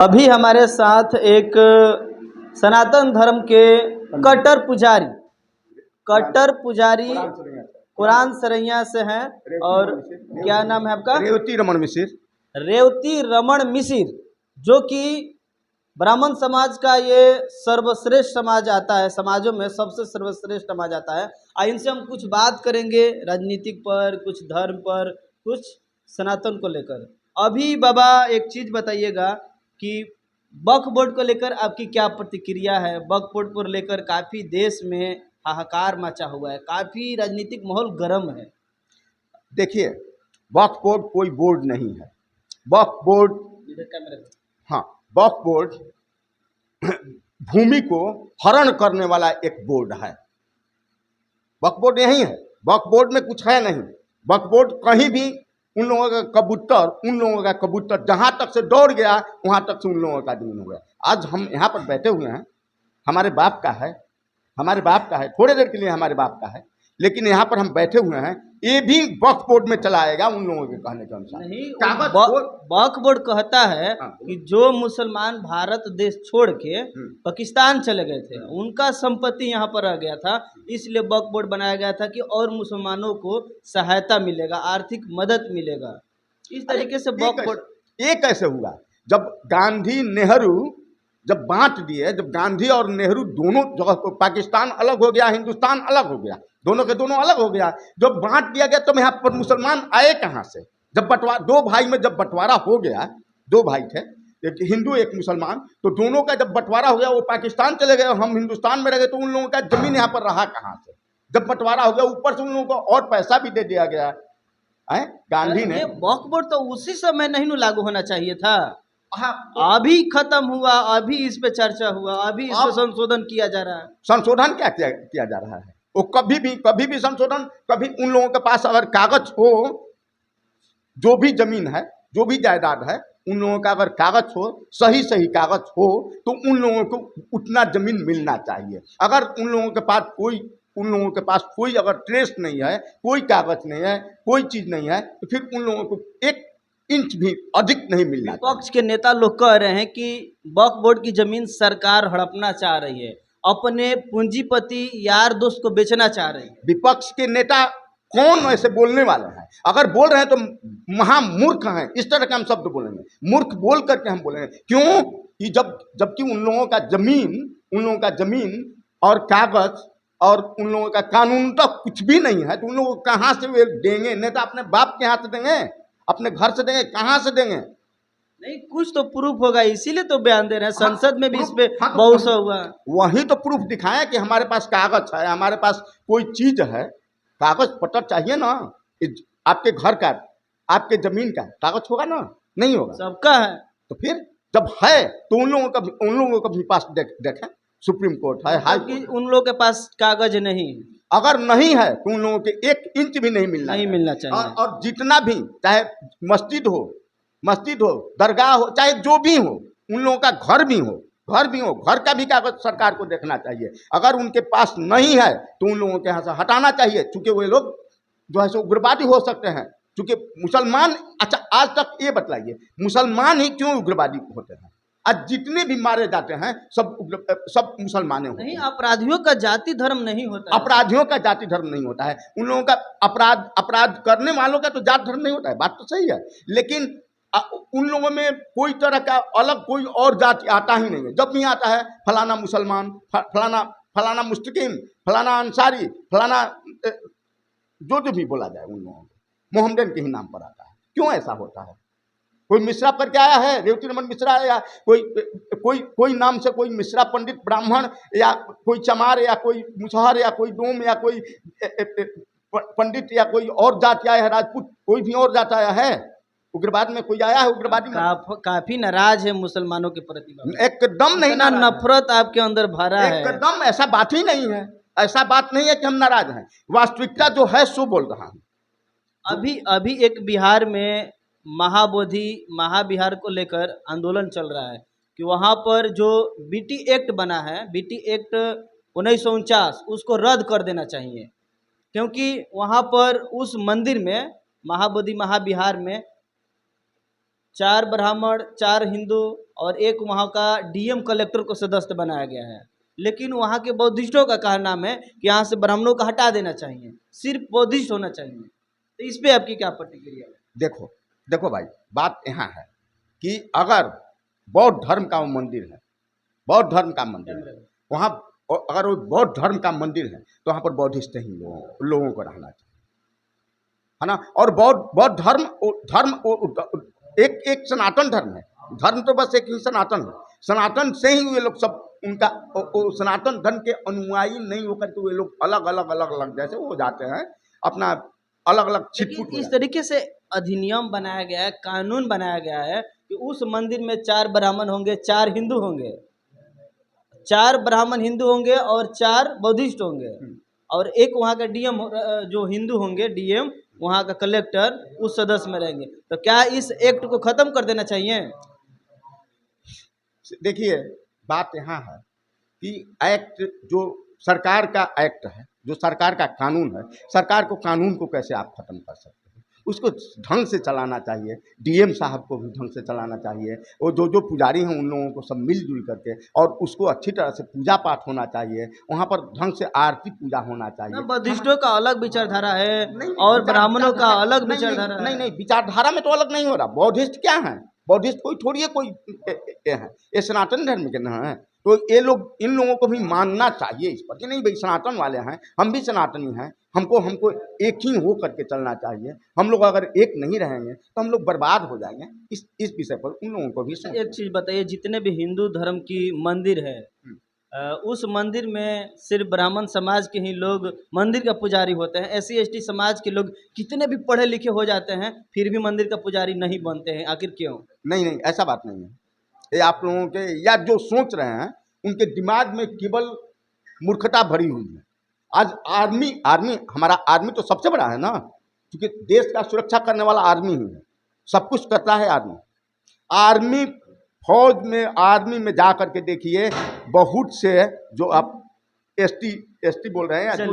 अभी हमारे साथ एक सनातन धर्म के कट्टर पुजारी कुरान सरैया से हैं। और क्या नाम है आपका? रेवती रमन मिश्र। रेवती रमन मिश्र, जो कि ब्राह्मण समाज का ये सर्वश्रेष्ठ समाज आता है, समाजों में सबसे सर्वश्रेष्ठ समाज आता है। इनसे हम कुछ बात करेंगे राजनीतिक पर, कुछ धर्म पर, कुछ सनातन को लेकर। अभी बाबा एक चीज़ बताइएगा कि वक्फ बोर्ड को लेकर आपकी क्या प्रतिक्रिया है? वक्फ बोर्ड को लेकर काफ़ी देश में हाहाकार मचा हुआ है, काफ़ी राजनीतिक माहौल गर्म है। देखिए, वक्फ बोर्ड कोई बोर्ड नहीं है। वक्फ बोर्ड, हाँ, वक्फ बोर्ड भूमि को हरण करने वाला एक बोर्ड है। वक्फ बोर्ड यही है। वक्फ बोर्ड में कुछ है नहीं। वक्फ बोर्ड कहीं भी उन लोगों का कबूतर जहां तक से दौड़ गया वहां तक से उन लोगों का जमीन हो गया। आज हम यहाँ पर बैठे हुए हैं, हमारे बाप का है, थोड़ी देर के लिए हमारे बाप का है, लेकिन यहाँ पर हम बैठे हुए हैं, ये भी वक्फ बोर्ड में चला आएगा उन लोगों के कहने के अनुसार। नहीं, वक्फ बोर्ड कहता है कि जो मुसलमान भारत देश छोड़ के पाकिस्तान चले गए थे, उनका संपत्ति यहाँ पर रह गया था, इसलिए वक्फ बोर्ड बनाया गया था कि और मुसलमानों को सहायता मिलेगा, आर्थिक मदद मिलेगा। इस तरीके से वक्फ बोर्ड ये कैसे हुआ? जब गांधी नेहरू जब बांट दिए, जब गांधी और नेहरू दोनों जगह को, पाकिस्तान अलग हो गया, हिंदुस्तान अलग हो गया, दोनों के दोनों अलग हो गया, जब बांट दिया गया तो यहाँ पर मुसलमान आए कहाँ से? जब दो भाई में जब बंटवारा हो गया, दो भाई थे, एक हिंदू एक मुसलमान, तो दोनों का जब बंटवारा हो गया, वो पाकिस्तान चले गए, हम हिंदुस्तान में रह गए, तो उन लोगों का जमीन यहाँ पर रहा कहाँ से? जब बंटवारा हो गया, ऊपर से उन लोगों को और पैसा भी दे दिया गया है गांधी ने। वक्फ बोर्ड तो उसी समय नहीं लागू होना चाहिए था। अभी खत्म हुआ, अभी इस पे चर्चा हुआ, अभी इस पे संशोधन किया जा रहा है। संशोधन क्या किया जा रहा है? वो कभी भी संशोधन, कभी उन लोगों के पास अगर कागज हो, जो भी जमीन है, जो भी जायदाद है, उन लोगों का अगर कागज हो, सही कागज हो, तो उन लोगों को उतना जमीन मिलना चाहिए। अगर उन लोगों के पास कोई अगर ट्रेस नहीं है, कोई कागज नहीं है, कोई चीज नहीं है, तो फिर उन लोगों को एक इंच भी अधिक नहीं मिलना। विपक्ष के नेता लोग कह रहे हैं कि वक्फ बोर्ड की जमीन सरकार हड़पना चाह रही है, अपने पूंजीपति यार दोस्त को बेचना चाह रही है। विपक्ष के नेता कौन ऐसे बोलने वाले हैं? अगर बोल रहे हैं तो महामूर्ख हैं। इस तरह के हम शब्द बोलेंगे, मूर्ख बोल करके हम बोलेंगे। क्यों? कि जबकि उन लोगों का जमीन और कागज और उन लोगों का कानून तो कुछ भी नहीं है, तो उन लोगों को कहाँ से वे देंगे? नेता अपने बाप के हाथ देंगे, अपने घर से देंगे, कहाँ से देंगे? नहीं, कुछ तो प्रूफ होगा, इसीलिए तो बयान दे रहे हैं। संसद में भी इस पे बहुत सा हुआ, वही तो प्रूफ दिखाया कि हमारे पास कागज है, हमारे पास कोई चीज है। कागज पत्र चाहिए ना। आपके घर का, आपके जमीन का कागज होगा ना? नहीं होगा, सबका है। तो फिर जब है तो उन लोगों का भी पास देखें। सुप्रीम कोर्ट है, हाई कोर्ट। उन लोगों के पास कागज नहीं, अगर नहीं है तो उन लोगों के एक इंच भी नहीं मिलना चाहिए। और जितना भी, चाहे मस्जिद हो, दरगाह हो, चाहे जो भी हो, उन लोगों का घर भी हो, घर का भी कागज सरकार को देखना चाहिए। अगर उनके पास नहीं है तो उन लोगों के यहाँ से हटाना चाहिए, क्योंकि वे लोग जो है सो उग्रवादी हो सकते हैं। क्योंकि मुसलमान, अच्छा आज तक ये बतलाइए, मुसलमान ही क्यों उग्रवादी होते हैं? आज जितने भी मारे जाते हैं सब मुसलमान होते हैं। नहीं, अपराधियों का जाति धर्म नहीं होता है। अपराधियों का जाति धर्म नहीं होता है। उन लोगों का अपराध करने वालों का तो जाति धर्म नहीं होता है, बात तो सही है। लेकिन उन लोगों में कोई तरह का अलग कोई और जाति आता ही नहीं है। जब भी आता है फलाना मुसलमान, फलाना मुस्तकिम, फलाना अंसारी, फलाना जो भी बोला जाए, उन लोगों को मोहम्मदन के ही नाम पर आता है। क्यों ऐसा होता है? कोई मिश्रा करके आया है, रेवती रमन मिश्रा, या कोई नाम से कोई मिश्रा पंडित ब्राह्मण, या कोई चमार, या कोई मुसहर, या कोई डोम, या कोई पंडित, या कोई और जाति आया है, राजपूत, कोई भी और जाति आया है? उग्रवाद में कोई आया है? उग्रवादी काफी नाराज है मुसलमानों के प्रति। एकदम नहीं, नफरत आपके अंदर भरा है। एकदम ऐसा बात ही नहीं है। ऐसा बात नहीं है कि हम नाराज हैं। वास्तविकता जो है सो बोल रहा हूँ। अभी एक बिहार में महाबिहार को लेकर आंदोलन चल रहा है कि वहाँ पर जो बीटी एक्ट बना है, बीटी एक्ट 1949, उसको रद्द कर देना चाहिए। क्योंकि वहाँ पर उस मंदिर में महाबिहार में 4 ब्राह्मण, 4 हिंदू और एक वहाँ का डीएम कलेक्टर को सदस्य बनाया गया है। लेकिन वहाँ के बौद्धिस्टों का कहना है कि यहाँ से ब्राह्मणों को हटा देना चाहिए, सिर्फ बौद्धिस्ट होना चाहिए। तो इस पे आपकी क्या प्रतिक्रिया है? देखो देखो भाई, बात यहाँ है कि अगर बौद्ध धर्म का वो मंदिर है, बौद्ध धर्म का मंदिर है, वहाँ अगर वो बौद्ध धर्म का मंदिर है तो वहाँ पर बौद्धिस्ट ही लोगों को रहना चाहिए, है ना। और बौद्ध धर्म एक एक सनातन धर्म है। धर्म तो बस एक ही सनातन है। सनातन से ही वे लोग सब उनका सनातन धर्म के अनुयायी नहीं होकर के वे लोग अलग अलग जैसे हो जाते हैं, अपना अलग अलग छिटपुट। इस तरीके से अधिनियम बनाया गया है, कानून बनाया गया है कि उस मंदिर में 4 ब्राह्मण होंगे, 4 हिंदू होंगे, 4 ब्राह्मण हिंदू होंगे और 4 बौद्धिस्ट होंगे, और एक वहाँ का डीएम जो हिंदू होंगे, डीएम वहाँ का कलेक्टर उस सदस्य में रहेंगे। तो क्या इस एक्ट को खत्म कर देना चाहिए? देखिए, बात यहाँ है कि एक्ट जो सरकार का एक्ट है, जो सरकार का कानून है, सरकार को कानून को कैसे आप खत्म कर सकते हैं? उसको ढंग से चलाना चाहिए। डीएम साहब को भी ढंग से चलाना चाहिए, और जो पुजारी हैं उन लोगों को सब मिलजुल करके, और उसको अच्छी तरह से पूजा पाठ होना चाहिए, वहाँ पर ढंग से आरती पूजा होना चाहिए। बौद्धिस्टों का अलग विचारधारा है नहीं, और ब्राह्मणों का अलग विचारधारा है। नहीं, विचारधारा में तो अलग नहीं हो रहा। बौद्धिस्ट क्या है? बौद्धिस्ट कोई थोड़ी है, कोई है, ये सनातन धर्म के ना है। तो ये लोग, इन लोगों को भी मानना चाहिए इस पर कि नहीं भाई, सनातन वाले हैं, हम भी सनातनी हैं, हमको एक ही हो करके चलना चाहिए। हम लोग अगर एक नहीं रहेंगे तो हम लोग बर्बाद हो जाएंगे। इस विषय पर उन लोगों को भी एक चीज़ बताइए, जितने भी हिंदू धर्म की मंदिर है, उस मंदिर में सिर्फ ब्राह्मण समाज के ही लोग मंदिर का पुजारी होते हैं। SC ST समाज के लोग कितने भी पढ़े लिखे हो जाते हैं फिर भी मंदिर का पुजारी नहीं बनते हैं, आखिर क्यों? नहीं, ऐसा बात नहीं है। ये आप लोगों के या जो सोच रहे हैं उनके दिमाग में केवल मूर्खता भरी हुई है। आज आर्मी हमारा आर्मी तो सबसे बड़ा है ना, क्योंकि देश का सुरक्षा करने वाला आर्मी ही है, सब कुछ करता है आर्मी। फौज में, आर्मी में जा करके देखिए, बहुत से जो आप ST बोल रहे हैं या जो